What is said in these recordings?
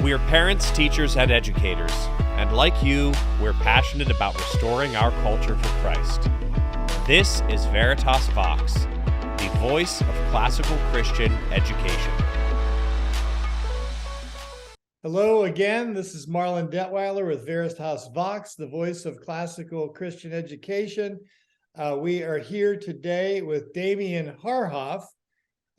We're parents, teachers, and educators, and like you, we're passionate about restoring our culture for Christ. This is Veritas Vox, the voice of classical Christian education. Hello again, this is Marlin Detweiler with Veritas Vox, the voice of classical Christian education. We are here today with Damian Haarhoff,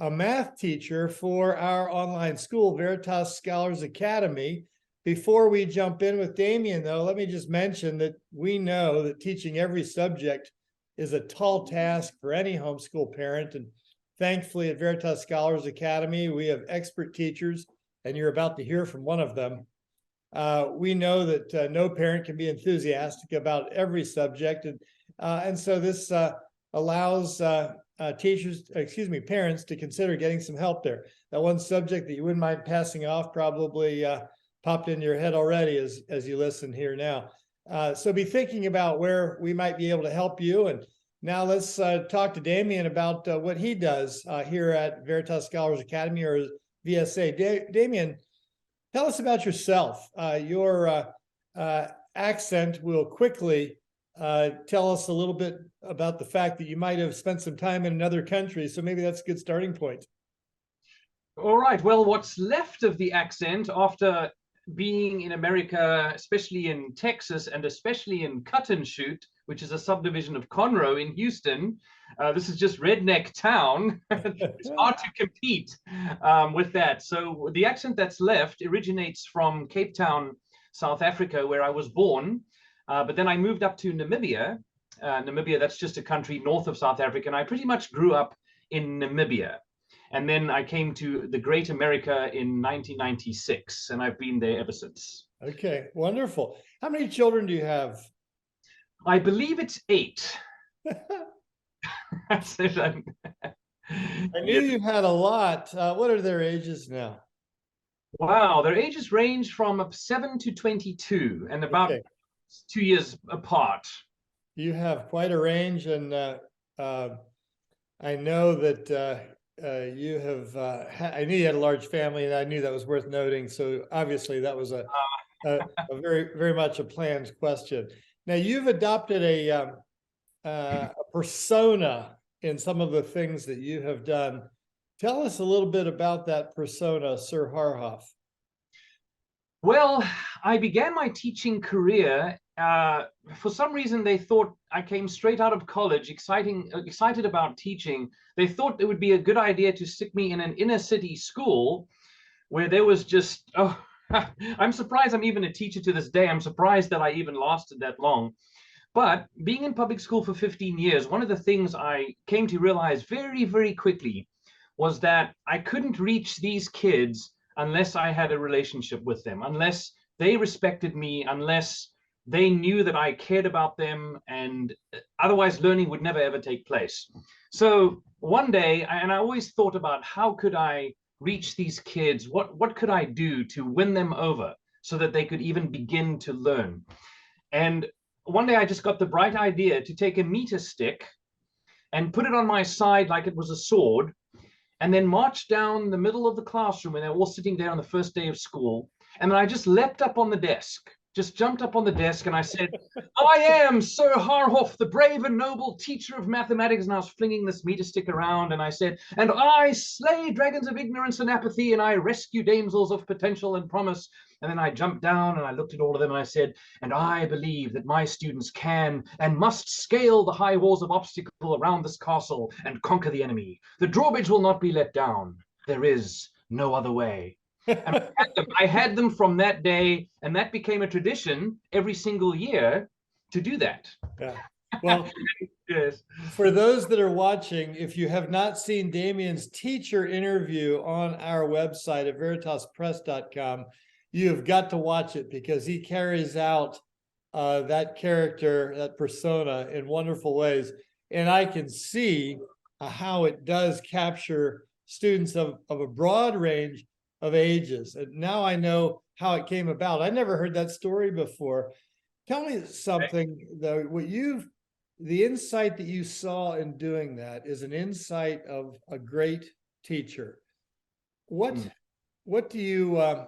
a math teacher for our online school, Veritas Scholars Academy. Before we jump in with Damian, though, let me just mention that we know that teaching every subject is a tall task for any homeschool parent. And thankfully at Veritas Scholars Academy, we have expert teachers, and you're about to hear from one of them. We know that no parent can be enthusiastic about every subject. And so this allows parents to consider getting some help there. That one subject that you wouldn't mind passing off probably popped in your head already as you listen here now. So be thinking about where we might be able to help you. And now let's talk to Damian about what he does here at Veritas Scholars Academy, or VSA. Damian, tell us about yourself. Your accent will quickly tell us a little bit about the fact that you might have spent some time in another country, so maybe that's a good starting point. All right, well, what's left of the accent after being in America, especially in Texas and especially in Cut and Shoot, which is a subdivision of Conroe in Houston. This is just redneck town. It's hard to compete with that. So the accent that's left originates from Cape Town, South Africa, where I was born. But then I moved up to Namibia. Namibia, that's just a country north of South Africa. And I pretty much grew up in Namibia. And then I came to the Great America in 1996, and I've been there ever since. Okay, wonderful. How many children do you have? I believe it's 8. That's it. I knew you had a lot. What are their ages now? Wow, their ages range from 7 to 22 and about 2 years apart. You have quite a range, and I know that you have, I knew you had a large family, and I knew that was worth noting. So obviously that was a very, very much a planned question. Now you've adopted a persona in some of the things that you have done. Tell us a little bit about that persona, Sir Haarhoff. Well, I began my teaching career. For some reason, they thought I came straight out of college, excited about teaching. They thought it would be a good idea to stick me in an inner city school where there was just, I'm surprised I'm even a teacher to this day. I'm surprised that I even lasted that long. But being in public school for 15 years, one of the things I came to realize very, very quickly was that I couldn't reach these kids unless I had a relationship with them, unless they respected me, unless they knew that I cared about them, and otherwise learning would never, ever take place. So one day, and I always thought about how could I reach these kids? What could I do to win them over so that they could even begin to learn? And one day I just got the bright idea to take a meter stick and put it on my side like it was a sword, and then march down the middle of the classroom when they're all sitting there on the first day of school. And then I just leapt up on the desk, just jumped up on the desk, and I said, I am Sir Haarhoff, the brave and noble teacher of mathematics. And I was flinging this meter stick around, and I said, and I slay dragons of ignorance and apathy, and I rescue damsels of potential and promise. And then I jumped down and I looked at all of them and I said, and I believe that my students can and must scale the high walls of obstacle around this castle and conquer the enemy. The drawbridge will not be let down. There is no other way. And I had them from that day, and that became a tradition every single year to do that. Yeah. Well, yes. For those that are watching, if you have not seen Damian's teacher interview on our website at veritaspress.com, you have got to watch it, because he carries out that character, that persona, in wonderful ways. And I can see how it does capture students of a broad range of ages. And now I know how it came about. I never heard that story before. Tell me something, though. The insight that you saw in doing that is an insight of a great teacher. What do you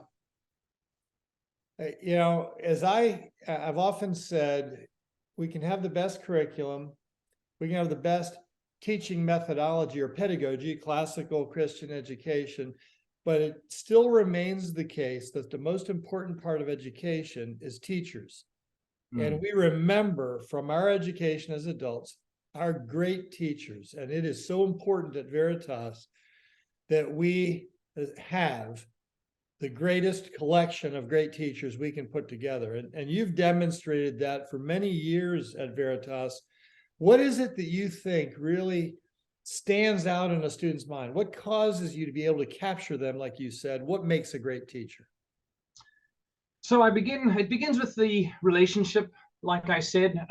I've often said, we can have the best curriculum, we can have the best teaching methodology or pedagogy, classical Christian education, but it still remains the case that the most important part of education is teachers. And we remember from our education as adults, our great teachers. And it is so important at Veritas that we have the greatest collection of great teachers we can put together. And you've demonstrated that for many years at Veritas. What is it that you think really stands out in a student's mind? What causes you to be able to capture them, like you said? What makes a great teacher? So it begins with the relationship, like I said,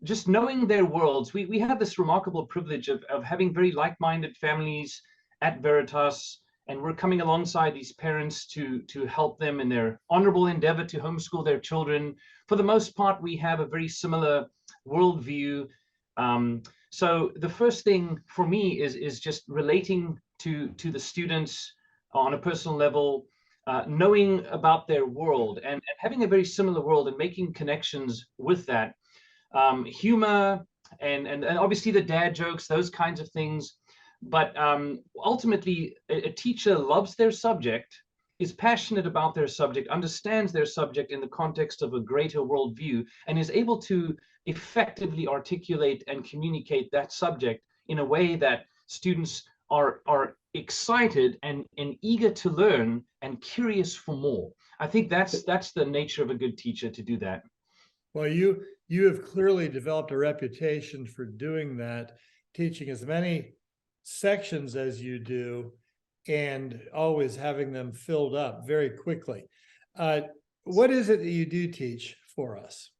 just knowing their worlds. We have this remarkable privilege of having very like-minded families at Veritas, and we're coming alongside these parents to help them in their honorable endeavor to homeschool their children. For the most part, we have a very similar worldview. So the first thing for me is just relating to the students on a personal level, knowing about their world and having a very similar world and making connections with that. Humor and obviously the dad jokes, those kinds of things. But ultimately, a teacher loves their subject, is passionate about their subject, understands their subject in the context of a greater worldview, and is able to effectively articulate and communicate that subject in a way that students are excited and eager to learn and curious for more. I think that's the nature of a good teacher, to do that. Well, you have clearly developed a reputation for doing that, teaching as many sections as you do and always having them filled up very quickly. What is it that you do teach for us?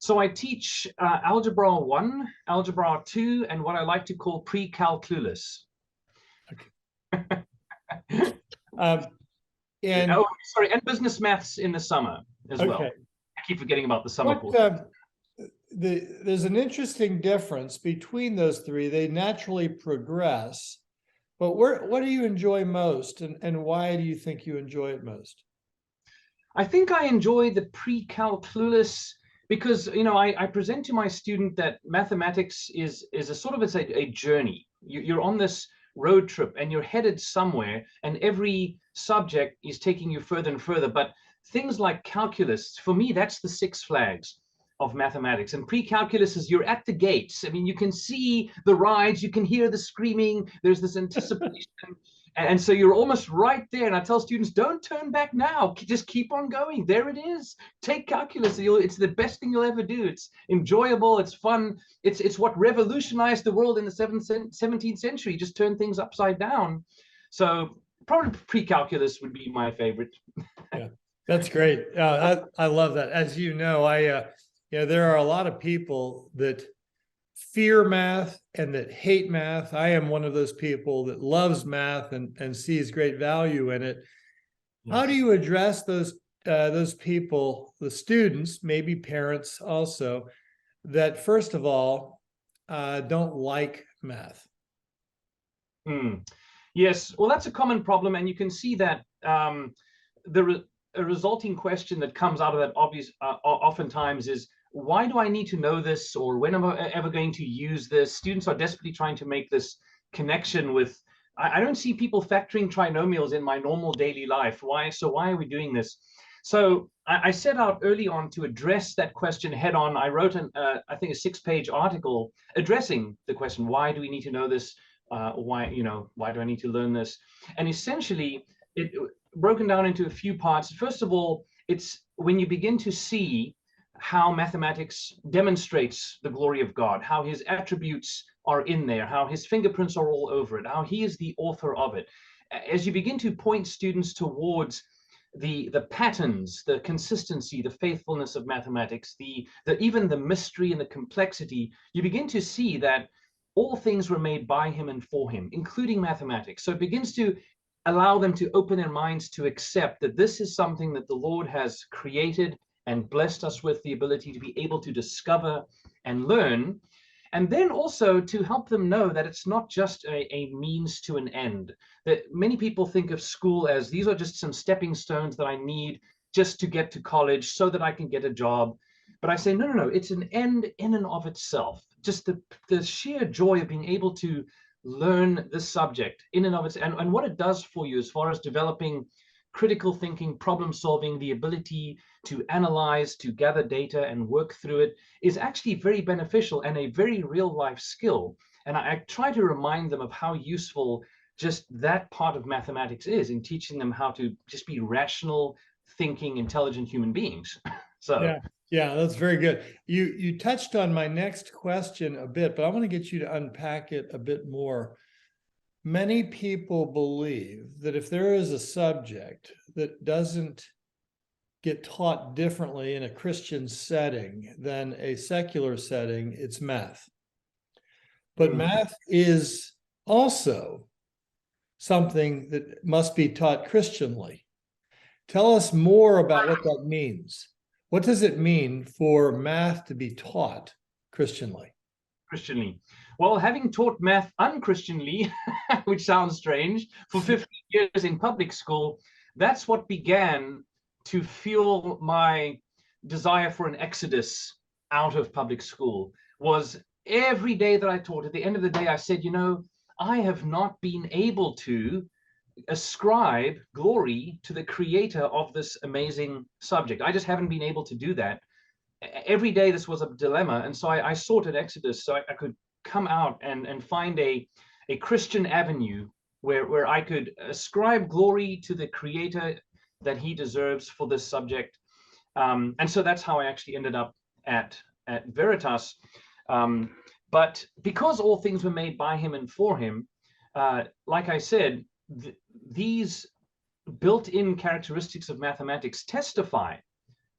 So I teach Algebra 1, Algebra 2, and what I like to call pre-calculus. Okay. And business maths in the summer as well. I keep forgetting about the summer course. There's an interesting difference between those three. They naturally progress, but what do you enjoy most, and why do you think you enjoy it most? I think I enjoy the pre-calculus because, I present to my student that mathematics is a sort of, it's a journey. You're on this road trip and you're headed somewhere, and every subject is taking you further and further. But things like calculus, for me, that's the Six Flags of mathematics. And pre-calculus is you're at the gates. I mean, you can see the rides, you can hear the screaming, there's this anticipation. And so you're almost right there. And I tell students, don't turn back now. Just keep on going. There it is. Take calculus. It's the best thing you'll ever do. It's enjoyable. It's fun. It's what revolutionized the world in the 17th century. Just turn things upside down. So probably pre-calculus would be my favorite. Yeah, that's great. I love that. As you know, there are a lot of people that fear math and that hate math. I am one of those people that loves math and sees great value in it. Yes. How do you address those people, the students, maybe parents also, that first of all don't like math? Yes, well, that's a common problem, and you can see that a resulting question that comes out of that oftentimes is, why do I need to know this, or when am I ever going to use this? Students are desperately trying to make this connection with, I don't see people factoring trinomials in my normal daily life. Why are we doing this? So I set out early on to address that question head on. I wrote I think a 6-page article addressing the question, why do we need to know this? Why do I need to learn this? And essentially it broken down into a few parts. First of all, it's when you begin to see how mathematics demonstrates the glory of God, how his attributes are in there, how his fingerprints are all over it, how he is the author of it. As you begin to point students towards the patterns, the consistency, the faithfulness of mathematics, even the mystery and the complexity, you begin to see that all things were made by him and for him, including mathematics. So it begins to allow them to open their minds to accept that this is something that the Lord has created and blessed us with the ability to be able to discover and learn. And then also to help them know that it's not just a means to an end. That many people think of school as, these are just some stepping stones that I need just to get to college so that I can get a job. But I say, no, no, no, it's an end in and of itself. Just the sheer joy of being able to learn this subject in and of itself, and what it does for you as far as developing critical thinking, problem solving, the ability to analyze, to gather data and work through it is actually very beneficial and a very real life skill. And I try to remind them of how useful just that part of mathematics is in teaching them how to just be rational, thinking, intelligent human beings. So yeah, that's very good. You touched on my next question a bit, but I want to get you to unpack it a bit more. Many people believe that if there is a subject that doesn't get taught differently in a Christian setting than a secular setting, it's math. But math is also something that must be taught Christianly. Tell us more about what that means. What does it mean for math to be taught Christianly? Christianly. Well, having taught math unchristianly, which sounds strange, for 15 years in public school, that's what began to fuel my desire for an exodus out of public school. Was every day that I taught, at the end of the day, I said, you know, I have not been able to ascribe glory to the creator of this amazing subject. I just haven't been able to do that. Every day this was a dilemma, and so I sought an exodus so I could come out and find a Christian avenue where I could ascribe glory to the creator that he deserves for this subject. And so that's how I actually ended up at Veritas. But because all things were made by him and for him, like I said, these built-in characteristics of mathematics testify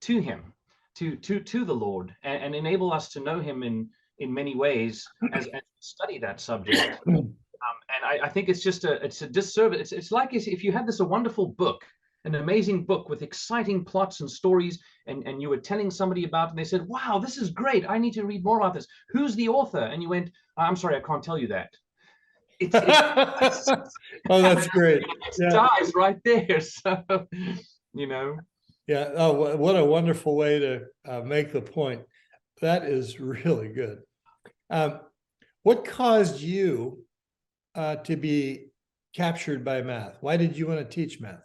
to him, to the Lord, and enable us to know him in many ways as we study that subject. And I think it's just it's a disservice. It's like if you had a wonderful book, an amazing book with exciting plots and stories, and you were telling somebody about it, and they said, wow, this is great, I need to read more about this. Who's the author? And you went, I'm sorry, I can't tell you that. Oh, that's great. It dies right there. So, you know. Yeah. Oh, what a wonderful way to make the point. That is really good. What caused you to be captured by math? Why did you want to teach math?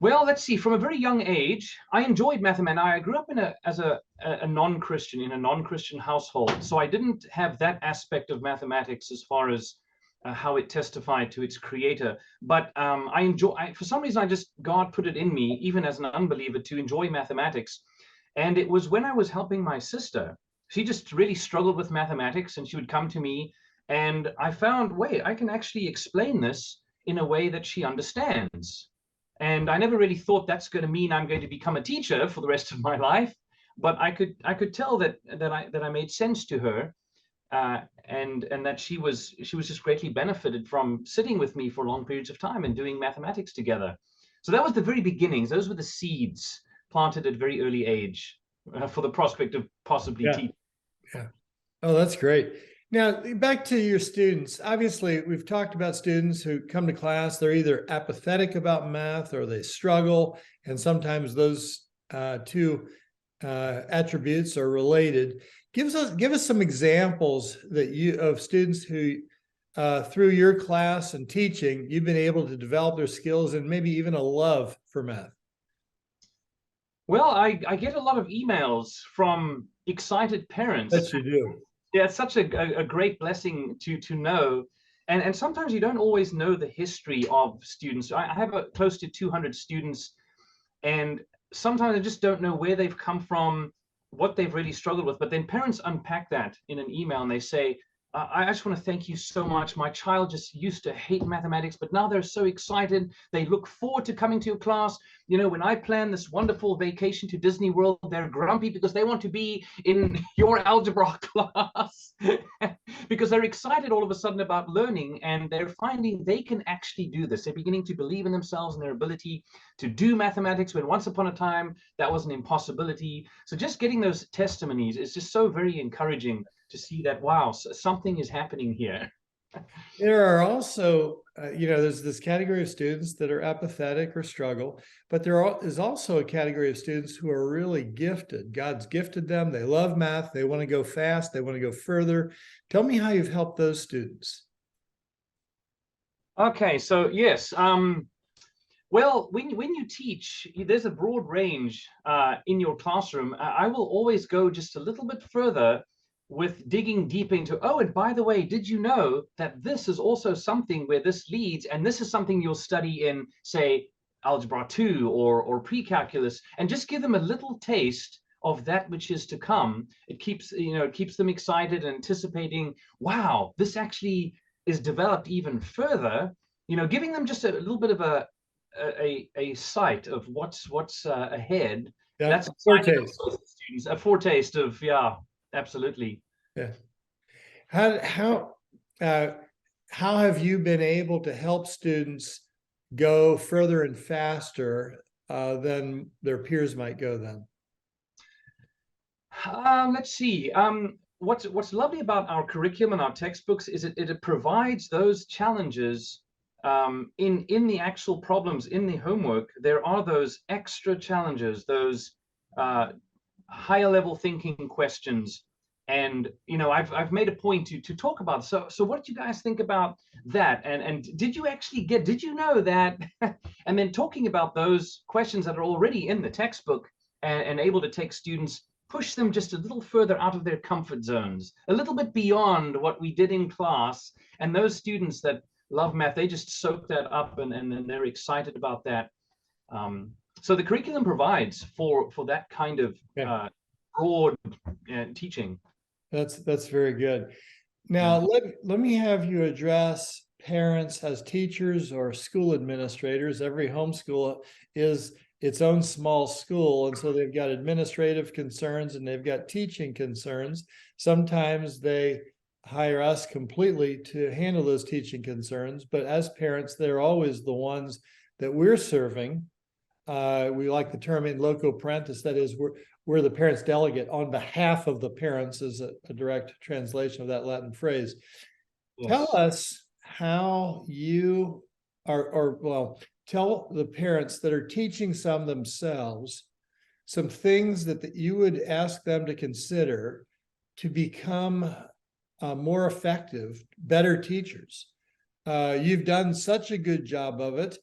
Well, let's see. From a very young age, I enjoyed mathematics. I grew up as a non-Christian, in a non-Christian household, so I didn't have that aspect of mathematics as far as how it testified to its creator. But for some reason, God put it in me, even as an unbeliever, to enjoy mathematics. And it was when I was helping my sister. She just really struggled with mathematics, and she would come to me, and I found, wait, I can actually explain this in a way that she understands. And I never really thought that's going to mean I'm going to become a teacher for the rest of my life, but I could tell that I made sense to her, and that she was just greatly benefited from sitting with me for long periods of time and doing mathematics together. So that was the very beginnings. Those were the seeds planted at a very early age for the prospect of possibly teaching. Yeah. Oh, that's great. Now, back to your students. Obviously, we've talked about students who come to class, they're either apathetic about math or they struggle, and sometimes those two attributes are related. Give us some examples of students who, through your class and teaching, you've been able to develop their skills and maybe even a love for math. Well, I get a lot of emails from excited parents. Yes, you do. Yeah, it's such a great blessing to know. And sometimes you don't always know the history of students. I have close to 200 students, and sometimes I just don't know where they've come from, what they've really struggled with. But then parents unpack that in an email, and they say, I just want to thank you so much. My child just used to hate mathematics, but now they're so excited. They look forward to coming to your class. You know, when I plan this wonderful vacation to Disney World, they're grumpy because they want to be in your algebra class because they're excited all of a sudden about learning, and they're finding they can actually do this. They're beginning to believe in themselves and their ability to do mathematics when once upon a time that was an impossibility. So just getting those testimonies is just so very encouraging to see that, wow, something is happening here. There are also, there's this category of students that are apathetic or struggle, but is also a category of students who are really gifted. God's gifted them. They love math. They want to go fast. They want to go further. Tell me how you've helped those students. Okay, so yes, well, when you teach, there's a broad range in your classroom. I will always go just a little bit further with digging deep into, oh, and by the way, did you know that this is also something where this leads, and this is something you'll study in, say, Algebra 2 or pre-calculus, and just give them a little taste of that which is to come. It keeps them excited and anticipating, wow, this actually is developed even further, giving them just a little bit of a sight of what's ahead. Yeah, That's exciting for students, a foretaste of, yeah, absolutely. Yeah. How have you been able to help students go further and faster than their peers might go then? Let's see. What's lovely about our curriculum and our textbooks is it provides those challenges in the actual problems in the homework. There are those extra challenges, those higher level thinking questions. And I've made a point to talk about. So what do you guys think about that? And did you know that? And then talking about those questions that are already in the textbook and able to take students, push them just a little further out of their comfort zones, a little bit beyond what we did in class. And those students that love math, they just soak that up and then they're excited about that. So the curriculum provides for that kind of broad teaching. That's very good. Now, let me have you address parents as teachers or school administrators. Every homeschool is its own small school, and so they've got administrative concerns and they've got teaching concerns. Sometimes they hire us completely to handle those teaching concerns, but as parents, they're always the ones that we're serving. We like the term in loco parentis, that is, we're the parents delegate on behalf of the parents, is a direct translation of that Latin phrase. Yes. Tell us how you tell the parents that are teaching some themselves, some things that you would ask them to consider to become more effective, better teachers. You've done such a good job of it.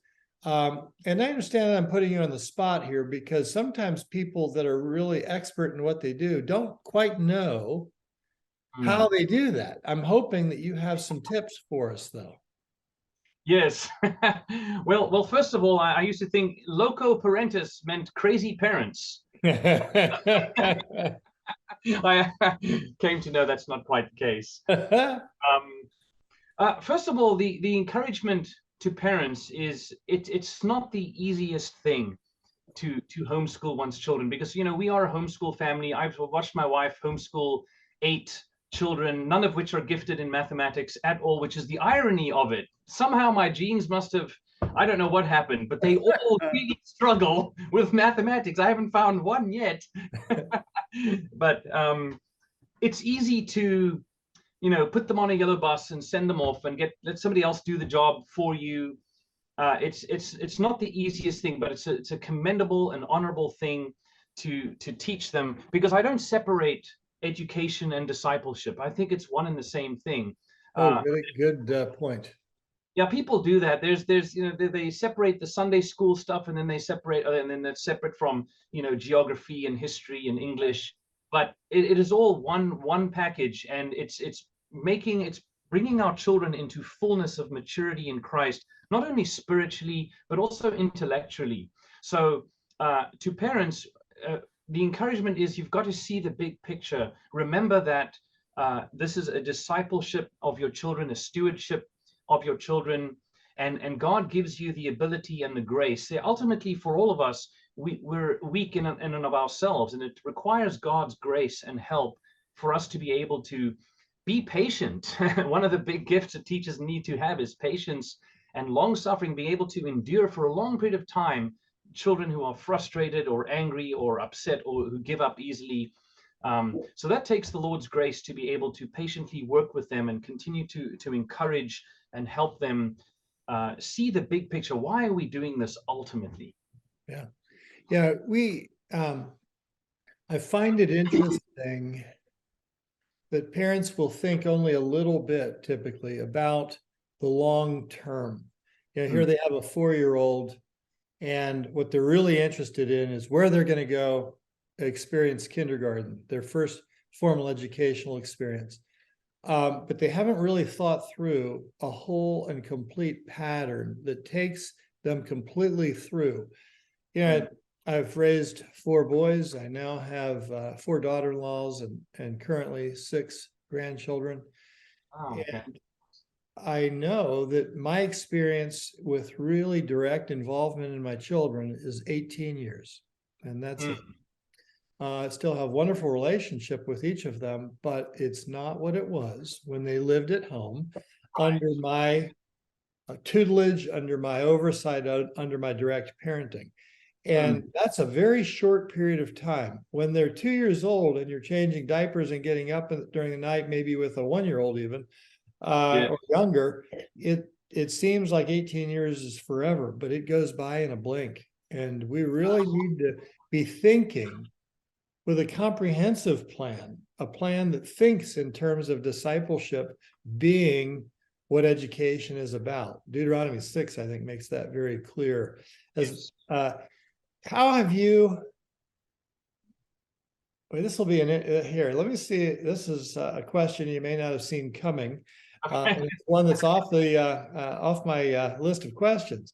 And I understand that I'm putting you on the spot here because sometimes people that are really expert in what they do don't quite know how they do that. I'm hoping that you have some tips for us, though. Yes. Well, first of all, I used to think loco parentis meant crazy parents. I came to know that's not quite the case. First of all, the encouragement to parents is it's not the easiest thing to homeschool one's children, because we are a homeschool family. I've watched my wife homeschool 8 children, none of which are gifted in mathematics at all, which is the irony of it. Somehow my genes must have, I don't know what happened, but they all really struggle with mathematics. I haven't found one yet. But it's easy to put them on a yellow bus and send them off and let somebody else do the job for you. It's not the easiest thing, but it's a commendable and honorable thing to teach them, because I don't separate education and discipleship. I think it's one and the same thing. Good point. Yeah, people do that. There's they separate the Sunday school stuff, and then they separate, and then that's separate from geography and history and English. But it is all one package, and it's bringing our children into fullness of maturity in Christ, not only spiritually but also intellectually. So to parents, the encouragement is you've got to see the big picture. Remember that this is a discipleship of your children, a stewardship of your children, and God gives you the ability and the grace. Ultimately, for all of us, we're weak in and of ourselves, and it requires God's grace and help for us to be able to be patient. One of the big gifts that teachers need to have is patience and long-suffering, being able to endure for a long period of time children who are frustrated or angry or upset or who give up easily. So that takes the Lord's grace to be able to patiently work with them and continue to encourage and help them see the big picture. Why are we doing this ultimately? Yeah, I find it interesting that parents will think only a little bit typically about the long term. Here they have a 4-year-old, and what they're really interested in is where they're going to go experience kindergarten, their first formal educational experience. But they haven't really thought through a whole and complete pattern that takes them completely through. I've raised 4 boys. I now have 4 daughter-in-laws and currently 6 grandchildren. Oh, okay. And I know that my experience with really direct involvement in my children is 18 years, and that's it. I still have a wonderful relationship with each of them, but it's not what it was when they lived at home under my tutelage, under my oversight, under my direct parenting. And that's a very short period of time. When they're 2 years old and you're changing diapers and getting up during the night, maybe with a 1-year-old even, or younger, it seems like 18 years is forever, but it goes by in a blink. And we really need to be thinking with a comprehensive plan, a plan that thinks in terms of discipleship being what education is about. Deuteronomy 6, I think, makes that very clear. How have you, well, this will be here, let me see, this is a question you may not have seen coming. And it's one that's off my list of questions.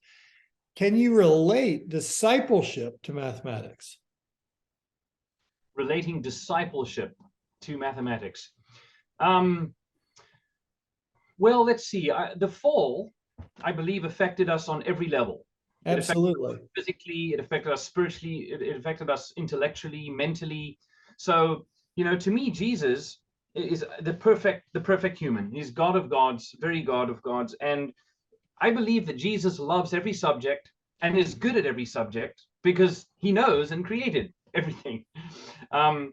Can you relate discipleship to mathematics? Relating discipleship to mathematics. Well, let's see. The fall, I believe, affected us on every level. Absolutely. Physically, it affected us spiritually, it affected us intellectually, mentally. So, to me, Jesus is the perfect human. He's God of gods, very God of gods. And I believe that Jesus loves every subject and is good at every subject because he knows and created everything. And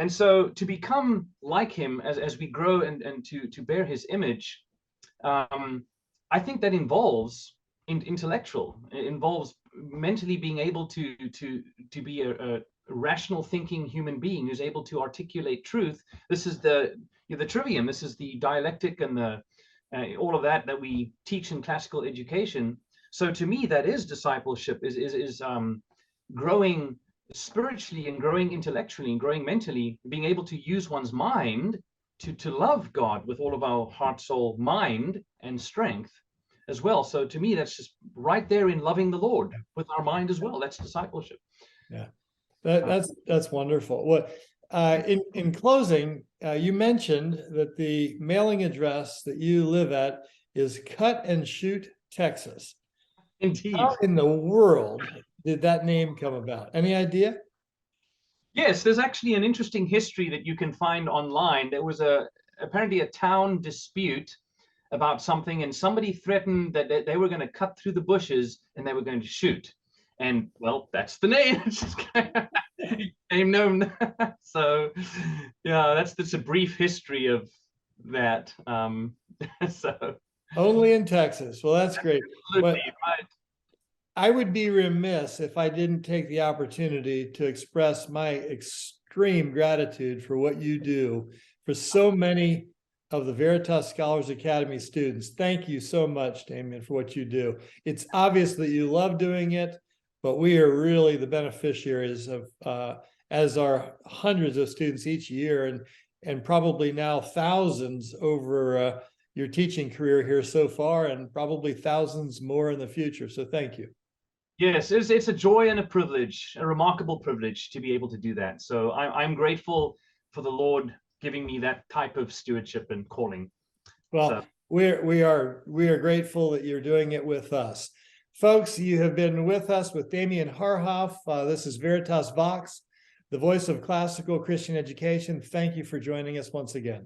so to become like him as we grow and to bear his image, I think that involves intellectual. It involves mentally being able to be a rational thinking human being who's able to articulate truth. This is the trivium. This is the dialectic and the all of that we teach in classical education. So to me, that is discipleship. Is growing spiritually and growing intellectually and growing mentally, being able to use one's mind to love God with all of our heart, soul, mind, and strength as well. So to me, that's just right there in loving the Lord with our mind as well. That's discipleship. Yeah, that's wonderful. Well, in closing, you mentioned that the mailing address that you live at is Cut and Shoot, Texas. Indeed. How in the world did that name come about? Any idea? Yes, there's actually an interesting history that you can find online. There was apparently a town dispute about something, and somebody threatened that they were going to cut through the bushes and they were going to shoot. And well, that's the name. It's just name known. So yeah, that's a brief history of that. So only in Texas. Well, that's great. Absolutely, but right. I would be remiss if I didn't take the opportunity to express my extreme gratitude for what you do for so many of the Veritas Scholars Academy students. Thank you so much, Damian, for what you do. It's obvious that you love doing it, but we are really the beneficiaries of, as are hundreds of students each year, and probably now thousands over your teaching career here so far, and probably thousands more in the future. So thank you. Yes, it's a joy and a privilege, a remarkable privilege to be able to do that. So I'm grateful for the Lord giving me that type of stewardship and calling. Well, so. we are grateful that you're doing it with us. Folks, you have been with us with Damian Haarhoff. This is Veritas Vox, the voice of classical Christian education. Thank you for joining us once again.